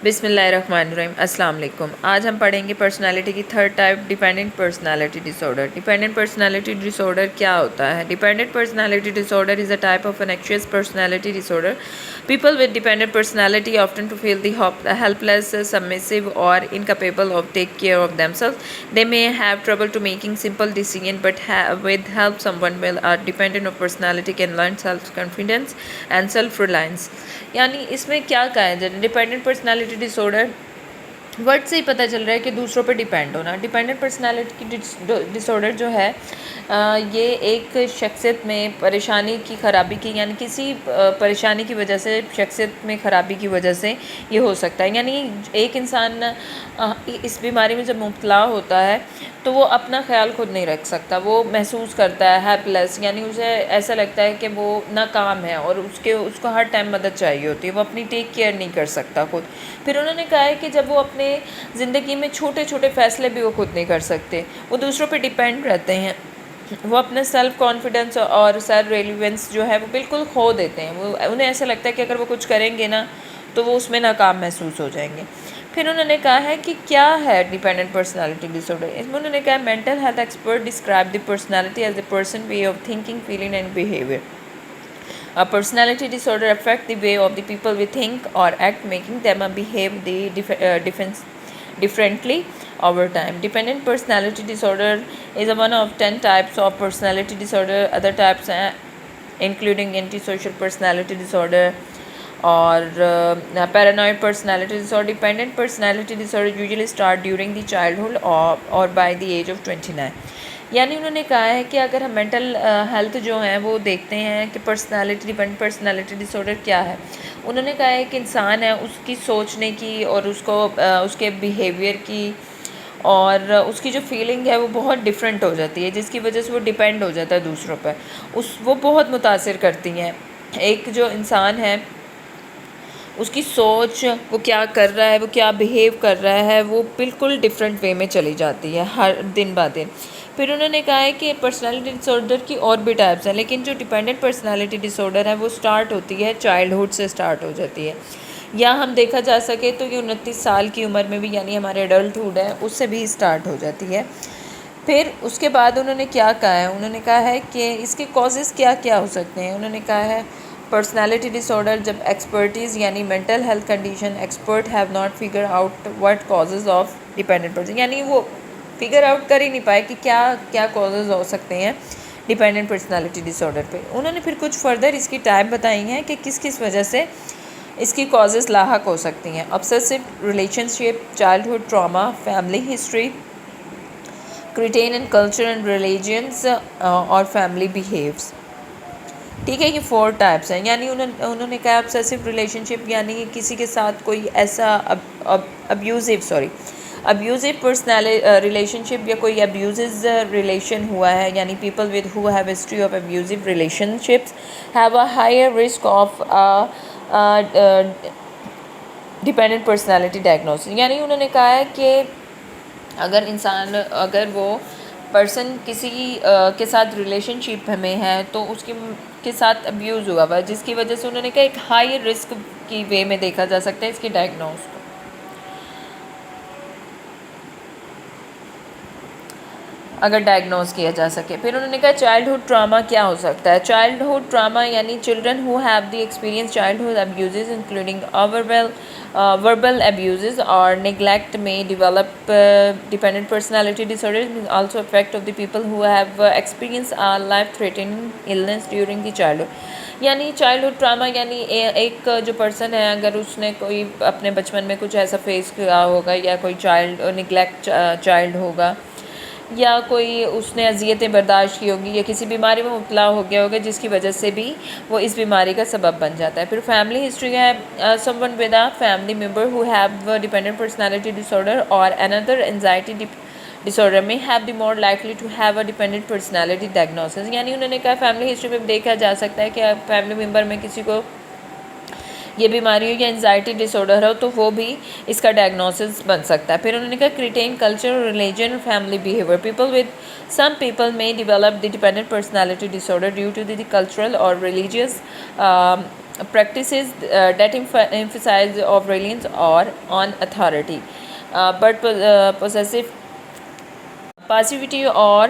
بسم اللہ الرحمن الرحیم. السلام علیکم. آج ہم پڑھیں گے پرسنالٹی کی third type, dependent personality disorder. Dependent personality disorder کیا ہوتا ہے؟ Dependent personality disorder is a type of an anxious personality disorder. People with dependent personality often to feel the helpless, submissive or incapable of take care of themselves. They may have trouble to making simple decisions, but with help someone will dependent of personality can learn self-confidence and self-reliance. یعنی اس میں کیا کہا ہے؟ Dependent personality ڈس order word سے ہی پتہ چل رہا ہے کہ دوسروں پہ ڈیپینڈ ہونا. ڈیپینڈنٹ پرسنالٹی ڈس آرڈر جو ہے یہ ایک شخصیت میں پریشانی کی خرابی کی، یعنی کسی پریشانی کی وجہ سے، شخصیت میں خرابی کی وجہ سے یہ ہو سکتا ہے. یعنی ایک انسان اس بیماری میں جب مبتلا ہوتا ہے تو وہ اپنا خیال خود نہیں رکھ سکتا، وہ محسوس کرتا ہے ہیلپ لیس، یعنی اسے ایسا لگتا ہے کہ وہ ناکام ہے اور اس کو ہر ٹائم مدد چاہیے ہوتی ہے، وہ اپنی ٹیک کیئر نہیں کر سکتا خود. پھر انہوں نے کہا ہے کہ جب وہ اپنے زندگی میں چھوٹے چھوٹے فیصلے بھی وہ خود نہیں کر سکتے، وہ دوسروں پہ ڈیپینڈ رہتے ہیں، وہ اپنا سیلف کانفیڈنس اور سیلف ریلیونس جو ہے وہ بالکل کھو دیتے ہیں. انہیں ایسا لگتا ہے کہ اگر وہ کچھ کریں گے نا تو وہ اس میں ناکام محسوس ہو جائیں گے. پھر انہوں نے کہا ہے کہ کیا ہے ڈیپینڈنٹ پرسنالٹی ڈس آرڈر. اس میں انہوں نے کہا mental health expert describe the personality as a person way of thinking, feeling and behaviour. A personality disorder affects the way of the people we think or act, making them behave differently over time. Dependent personality disorder is one of 10 types of personality disorder. Other types including antisocial personality disorder or paranoid personality disorder. Dependent personality disorder usually start during the childhood or by the age of 29. یعنی انہوں نے کہا ہے کہ اگر ہم mental health جو ہیں وہ دیکھتے ہیں کہ personality dependent personality disorder کیا ہے. انہوں نے کہا ہے کہ انسان ہے اس کی سوچنے کی اور اس کے بیہیویئر کی اور اس کی جو فیلنگ ہے وہ بہت ڈفرینٹ ہو جاتی ہے، جس کی وجہ سے وہ ڈیپینڈ ہو جاتا ہے دوسروں پر. وہ بہت متاثر کرتی ہیں. ایک جو انسان ہے اس کی سوچ، وہ کیا کر رہا ہے، وہ کیا بیہیو کر رہا ہے، وہ بالکل ڈفرینٹ وے میں چلی جاتی ہے ہر دن بہ دن. پھر انہوں نے کہا ہے کہ پرسنالٹی ڈس آرڈر کی اور بھی ٹائپس ہیں، لیکن جو ڈیپینڈنٹ پرسنالٹی ڈس آرڈر ہے وہ سٹارٹ ہوتی ہے چائلڈہڈ سے سٹارٹ ہو جاتی ہے، یا ہم دیکھا جا سکے تو یہ 29 سال کی عمر میں بھی، یعنی ہمارے ایڈلٹہڈ ہے اس سے بھی سٹارٹ ہو جاتی ہے. پھر اس کے بعد انہوں نے کیا کہا ہے؟ انہوں نے کہا ہے کہ اس کے کازز کیا کیا ہو سکتے ہیں. انہوں نے کہا ہے پرسنالٹی ڈس آرڈر جب ایکسپرٹیز یعنی mental health condition expert have not figure out what causes of dependent person, یعنی وہ فگر آؤٹ کر ہی نہیں پائے کہ کیا کازز ہو سکتے ہیں ڈیپینڈنٹ پرسنالٹی ڈس آرڈر پہ. انہوں نے پھر کچھ فردر اس کی ٹائپ بتائی ہیں کہ کس وجہ سے اس کی کازز لاحق ہو سکتی ہیں. obsessive relationship, childhood trauma, family history, cretin and culture and religions اور family behaves. ٹھیک ہے، یہ 4 ٹائپس ہیں. یعنی انہوں نے کہا obsessive relationship یعنی کسی کے ساتھ کوئی ایسا ابیوزو پرسنل ریلیشن شپ یا کوئی ابیوزز ریلیشن ہوا ہے، یعنی people with who have history of abusive relationships have a higher risk of dependent personality diagnosis. یعنی انہوں نے کہا ہے کہ اگر وہ پرسن کسی کے ساتھ ریلیشن شپ میں ہے تو اس کے ساتھ ابیوز ہوا ہوا ہے، جس کی وجہ سے انہوں نے کہا ایک ہائر رسک کی وے میں دیکھا جا سکتا ہے اس کی ڈائگنوس کو اگر ڈائگنوز کیا جا سکے. پھر انہوں نے کہا چائلڈہڈ ٹراما کیا ہو سکتا ہے. چائلڈہڈ ٹراما یعنی children who have the experience childhood abuses including verbal abuses or neglect may develop dependent personality disorders. Also affect of the people who have experienced a life-threatening illness during the childhood. یعنی childhood trauma یعنی ایک جو person ہے اگر اس نے کوئی اپنے بچپن میں کچھ ایسا فیس کیا ہوگا، یا کوئی نیگلیکٹ چائلڈ ہوگا، یا کوئی اس نے اذیتیں برداشت کی ہوگی، یا کسی بیماری میں مبتلا ہو گیا ہوگا جس کی وجہ سے بھی وہ اس بیماری کا سبب بن جاتا ہے. پھر فیملی ہسٹری ہے someone with a family member who have dependent personality disorder اور another anxiety disorder may have the more likely to have a dependent personality diagnosis. یعنی انہوں نے کہا فیملی ہسٹری میں دیکھا جا سکتا ہے کہ فیملی ممبر میں کسی کو یہ بیماری ہو یا انزائٹی ڈس آرڈر ہو تو وہ بھی اس کا ڈائگنوسس بن سکتا ہے. پھر انہوں نے کہا creatine culture, religion, family behaviour. some people may develop the dependent personality disorder due to the cultural or religious practices that emphasize of reliance or on authority, but possessive passivity or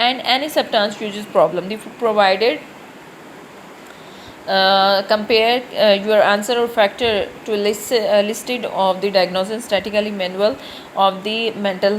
and any substance uses problem. The provided compare your answer or factor to listed of the diagnosis statistically manual of the mental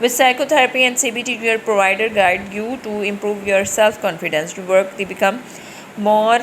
With psychotherapy and CBT, your provider guide you to improve your self-confidence, to work to become more